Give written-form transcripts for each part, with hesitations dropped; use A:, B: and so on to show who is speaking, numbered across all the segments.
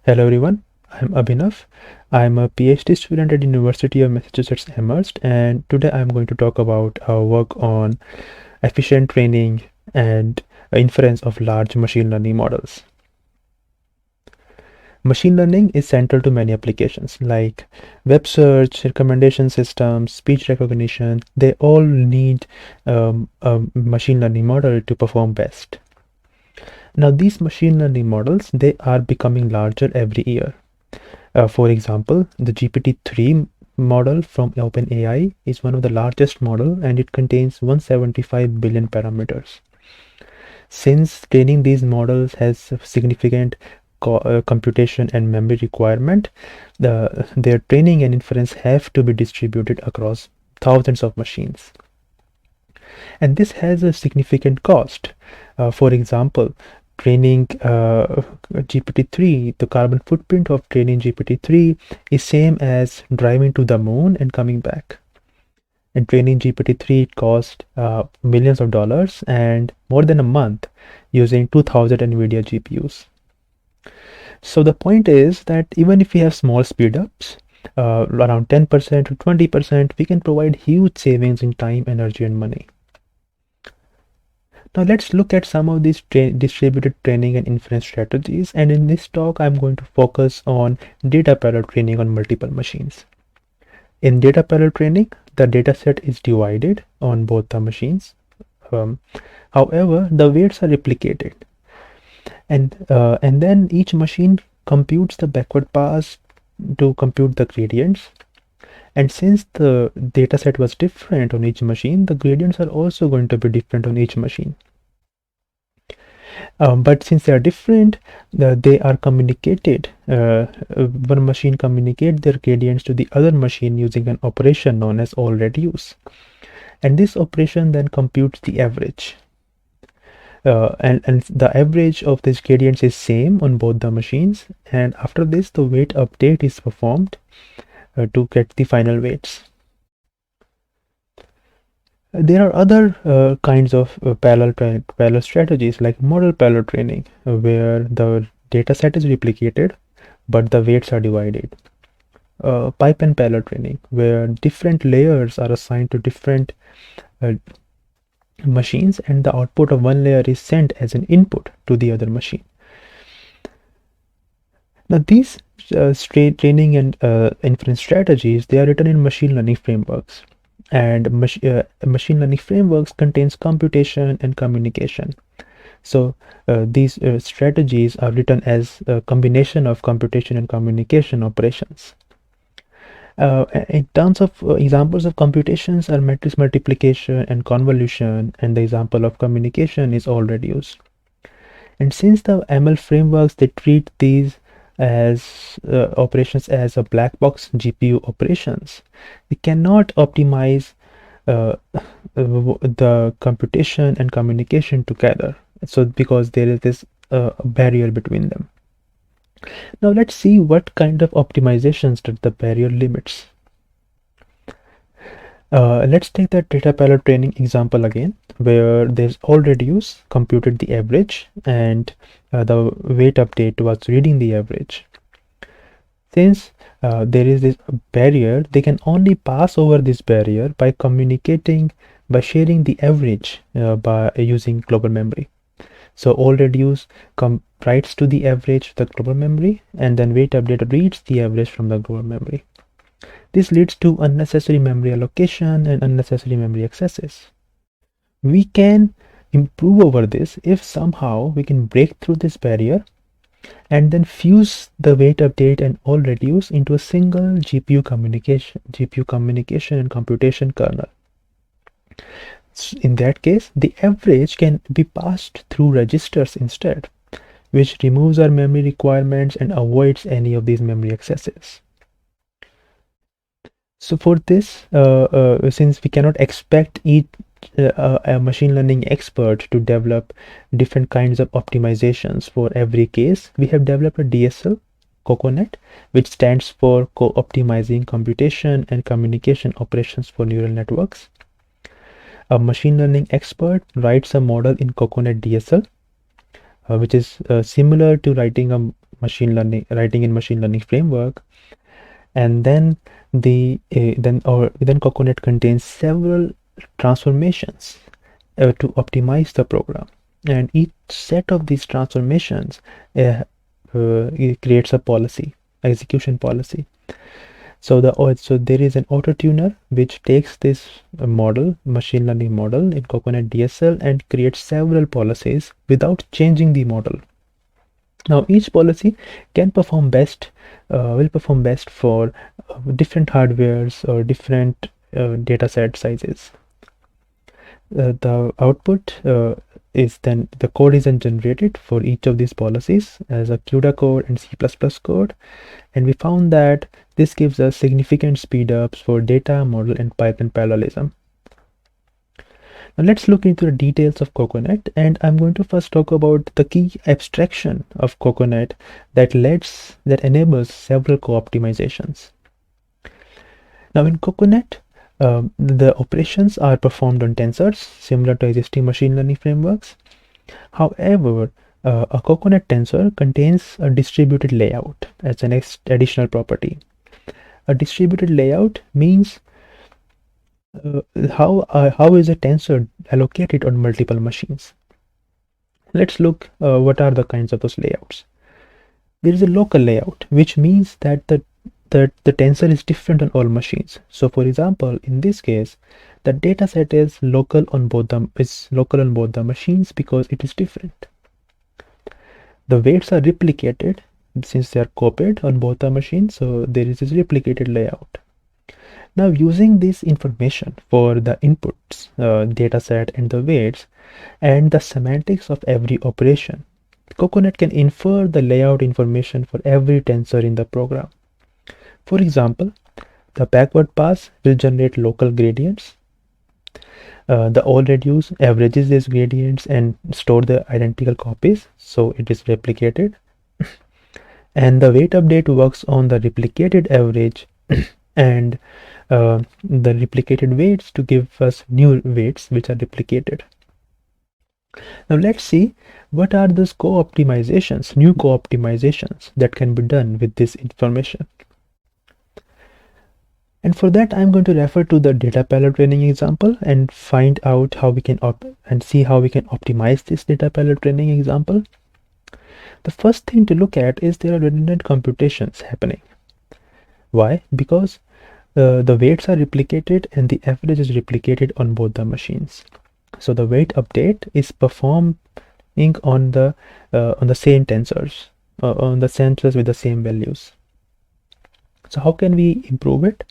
A: Hello everyone, I'm Abhinav. I'm a PhD student at University of Massachusetts Amherst, and today I'm going to talk about our work on efficient training and inference of large machine learning models. Machine learning is central to many applications like web search, recommendation systems, speech recognition. They all need a machine learning model to perform best. Now, these machine learning models, they are becoming larger every year. For example, the GPT-3 model from OpenAI is one of the largest model and it contains 175 billion parameters. Since training these models has a significant computation and memory requirement, their training and inference have to be distributed across thousands of machines. And this has a significant cost. For example, training GPT-3, the carbon footprint of training GPT-3 is same as driving to the moon and coming back. And training GPT-3 cost millions of dollars and more than a month using 2000 NVIDIA GPUs. So the point is that even if we have small speedups, around 10% to 20%, we can provide huge savings in time, energy, and money. Now let's look at some of these distributed training and inference strategies, and in this talk I'm going to focus on data parallel training on multiple machines. In data parallel training, the dataset is divided on both the machines. However, the weights are replicated, and then each machine computes the backward pass to compute the gradients. And since the dataset was different on each machine, the gradients are also going to be different on each machine. But since they are different, they are communicated. One machine communicates their gradients to the other machine using an operation known as all-reduce. And this operation then computes the average. And the average of these gradients is same on both the machines. And after this, the weight update is performed to get the final weights. There are other kinds of parallel strategies like model parallel training, where the data set is replicated, but the weights are divided. Pipeline parallel training, where different layers are assigned to different machines, and the output of one layer is sent as an input to the other machine. Now, these training and inference strategies, they are written in machine learning frameworks. And machine learning frameworks contains computation and communication. So these strategies are written as a combination of computation and communication operations. In terms of examples of computations are matrix multiplication and convolution, and the example of communication is all-reduce. And since the ML frameworks, they treat these as operations as a black box GPU operations, we cannot optimize the computation and communication together, so because there is this barrier between them. Now let's see what kind of optimizations that the barrier limits. Let's take that data parallel training example again, where there's all-reduce computed the average and the weight update was reading the average. Since there is this barrier, they can only pass over this barrier by communicating, by sharing the average by using global memory. So all-reduce writes to the average the global memory, and then weight update reads the average from the global memory. This leads to unnecessary memory allocation and unnecessary memory accesses. We can improve over this if somehow we can break through this barrier and then fuse the weight update and all-reduce into a single GPU communication and computation kernel. In that case, the average can be passed through registers instead, which removes our memory requirements and avoids any of these memory accesses. So for this, since we cannot expect a machine learning expert to develop different kinds of optimizations for every case, we have developed a DSL, COCONET, which stands for Co-optimizing Computation and Communication Operations for Neural Networks. A machine learning expert writes a model in COCONET DSL, which is similar to writing a machine learning, writing in machine learning framework, and then then Coconut contains several transformations to optimize the program, and each set of these transformations it creates a policy, execution policy. So there is an auto tuner which takes this machine learning model in Coconut DSL, and creates several policies without changing the model. Now each policy can perform best, will perform best for different hardwares or different data set sizes. The output is then the code is then generated for each of these policies as a CUDA code and C++ code, and we found that this gives us significant speed ups for data model and pipeline parallelism. Now let's look into the details of Coconut, and I'm going to first talk about the key abstraction of Coconut that enables several co-optimizations. Now in Coconut, the operations are performed on tensors similar to existing machine learning frameworks. However, a Coconut tensor contains a distributed layout as an additional property. A distributed layout means how is a tensor allocated on multiple machines. Let's look what are the kinds of those layouts. There is a local layout, which means that the tensor is different on all machines. So for example, in this case, the data set is local on both the machines because it is different. The weights are replicated since they are copied on both the machines, so there is this replicated layout. Now using this information for the inputs, data set and the weights, and the semantics of every operation, Coconut can infer the layout information for every tensor in the program. For example, the backward pass will generate local gradients. The allReduce averages these gradients and store the identical copies, so it is replicated. And the weight update works on the replicated average and the replicated weights to give us new weights which are replicated. Now let's see what are those new co-optimizations that can be done with this information. And for that, I'm going to refer to the data parallel training example and find out how we can see how we can optimize this data parallel training example. The first thing to look at is there are redundant computations happening. Why? Because the weights are replicated and the average is replicated on both the machines. So the weight update is performing on the same tensors, on the tensors with the same values. So how can we improve it?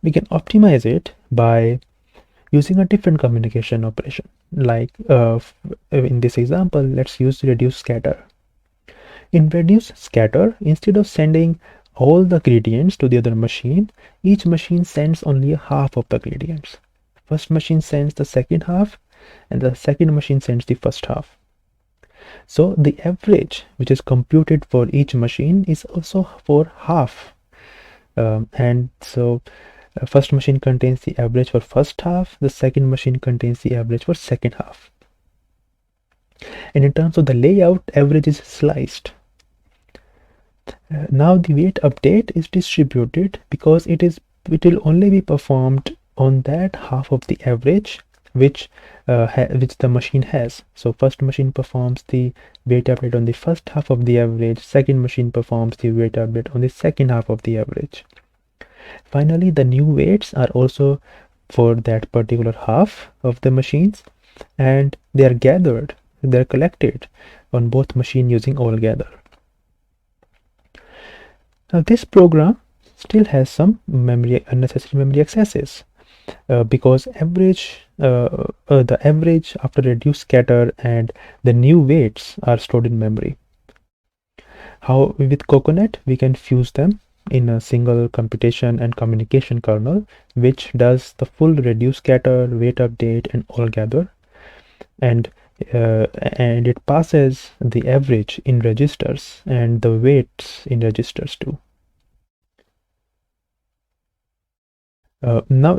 A: We can optimize it by using a different communication operation. Like in this example, let's use ReduceScatter. In ReduceScatter, instead of sending all the gradients to the other machine, each machine sends only half of the gradients. First machine sends the second half, and the second machine sends the first half. So the average which is computed for each machine is also for half. And so first machine contains the average for first half, the second machine contains the average for second half. And in terms of the layout, average is sliced. Now the weight update is distributed because it will only be performed on that half of the average which the machine has. So first machine performs the weight update on the first half of the average, second machine performs the weight update on the second half of the average. Finally, the new weights are also for that particular half of the machines, and they are collected on both machines using allGather. Now this program still has some unnecessary memory accesses because the average after ReduceScatter and the new weights are stored in memory. How with Coconut we can fuse them in a single computation and communication kernel, which does the full ReduceScatter, weight update, and allGather, and it passes the average in registers and the weights in registers too. Now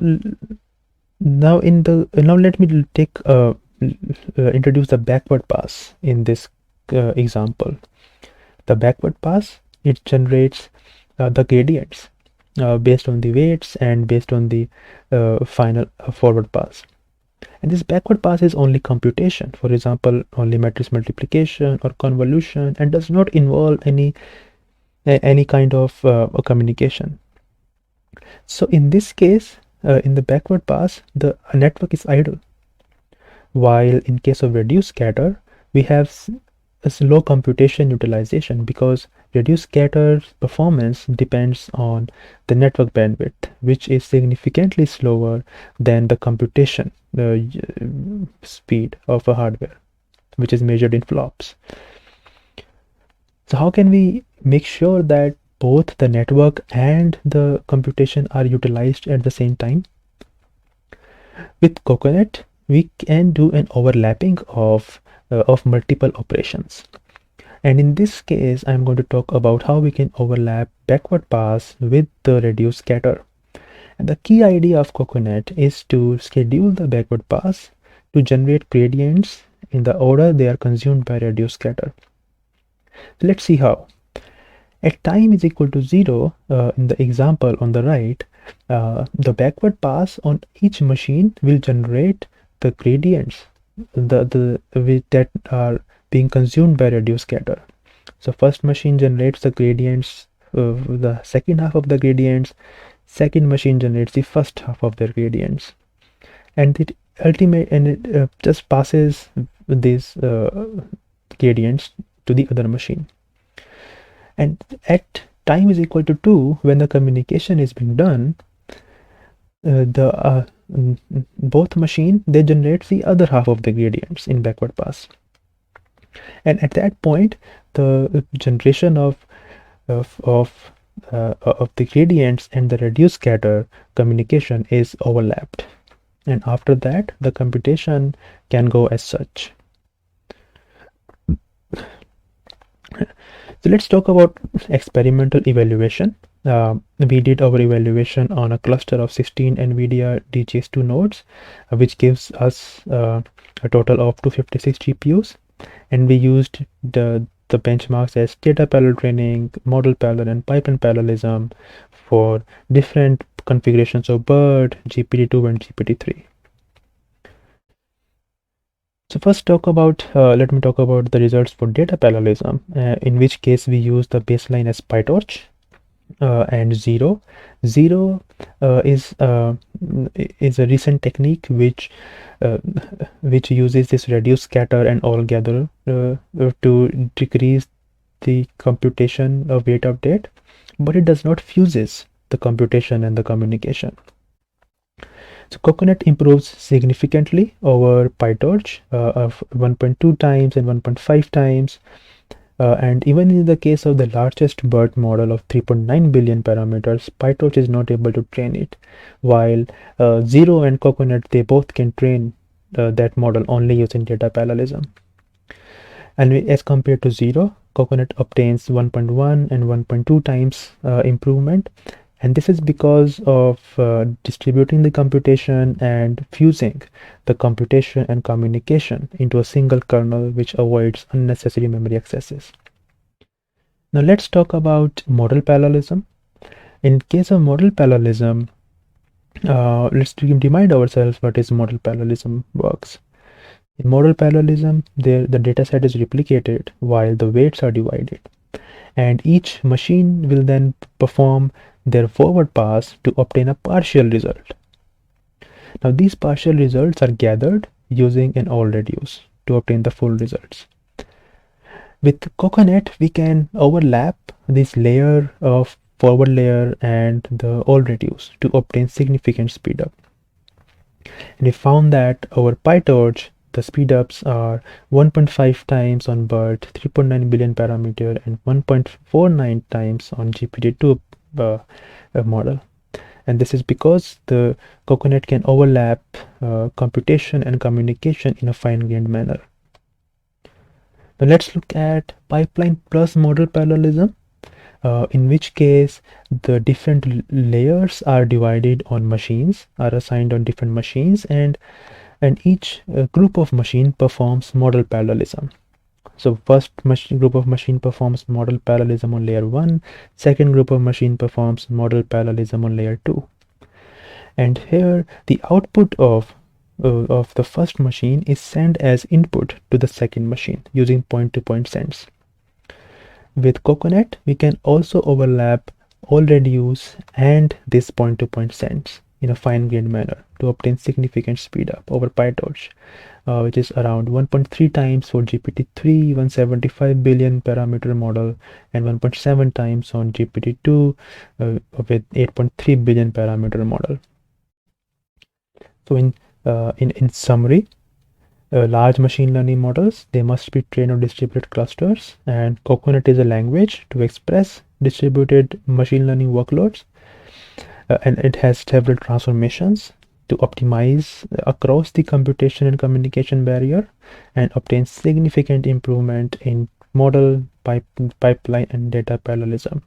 A: let me introduce the backward pass in this example. The backward pass, it generates the gradients based on the weights and based on the final forward pass. And this backward pass is only computation, for example, only matrix multiplication or convolution, and does not involve any kind of communication. So in this case, in the backward pass, the network is idle. While in case of ReduceScatter, we have a slow computation utilization because ReduceScatter's performance depends on the network bandwidth, which is significantly slower than the computation speed of a hardware, which is measured in flops. So how can we make sure that both the network and the computation are utilized at the same time? With Coconut, we can do an overlapping of multiple operations. And in this case, I'm going to talk about how we can overlap backward pass with the ReduceScatter. And the key idea of Coconut is to schedule the backward pass to generate gradients in the order they are consumed by ReduceScatter. So let's see how. At time is equal to 0, in the example on the right, the backward pass on each machine will generate the gradients that are being consumed by ReduceScatter. So first machine generates the gradients, the second half of the gradients, second machine generates the first half of the gradients, and it just passes these gradients to the other machine. And at time is equal to 2, when the communication is being done, both machine, they generate the other half of the gradients in backward pass. And at that point, the generation of the gradients and the ReduceScatter communication is overlapped. And after that, the computation can go as such. So let's talk about experimental evaluation. We did our evaluation on a cluster of 16 NVIDIA DGX2 nodes, which gives us a total of 256 GPUs. And we used the benchmarks as data parallel training, model parallel, and pipeline parallelism for different configurations of BERT, GPT-2, and GPT-3. So first let me talk about the results for data parallelism, in which case we use the baseline as PyTorch and 0. 0 is a recent technique which uses this ReduceScatter and all-gather to decrease the computation of weight update, but it does not fuses the computation and the communication. So Coconut improves significantly over PyTorch of 1.2 times and 1.5 times. And even in the case of the largest BERT model of 3.9 billion parameters, PyTorch is not able to train it, while 0 and Coconut, they both can train that model only using data parallelism. And as compared to 0, Coconut obtains 1.1 and 1.2 times improvement. And this is because of distributing the computation and fusing the computation and communication into a single kernel, which avoids unnecessary memory accesses. Now let's talk about model parallelism. In case of model parallelism, let's remind ourselves what is model parallelism works. In model parallelism, the dataset is replicated while the weights are divided. And each machine will then perform their forward pass to obtain a partial result. Now these partial results are gathered using an all reduce to obtain the full results. With Coconut, we can overlap this layer of forward layer and the all reduce to obtain significant speed up. And we found that over PyTorch, the speedups are 1.5 times on BERT, 3.9 billion parameter, and 1.49 times on GPT-2 model. And this is because the Coconut can overlap computation and communication in a fine-grained manner. Now let's look at Pipeline+Model parallelism, in which case the different layers are divided on machines, are assigned on different machines, and each group of machine performs model parallelism. So first group of machine performs model parallelism on layer 1, second group of machine performs model parallelism on layer 2. And here the output of the first machine is sent as input to the second machine using point-to-point sends. With Coconut, we can also overlap all reduce and this point-to-point sends in a fine-grained manner to obtain significant speed up over PyTorch, which is around 1.3 times for GPT-3, 175 billion parameter model, and 1.7 times on GPT-2 with 8.3 billion parameter model. So in summary, large machine learning models, they must be trained on distributed clusters, and Coconut is a language to express distributed machine learning workloads, and it has several transformations to optimize across the computation and communication barrier and obtain significant improvement in model, pipeline, and data parallelism.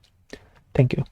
A: Thank you.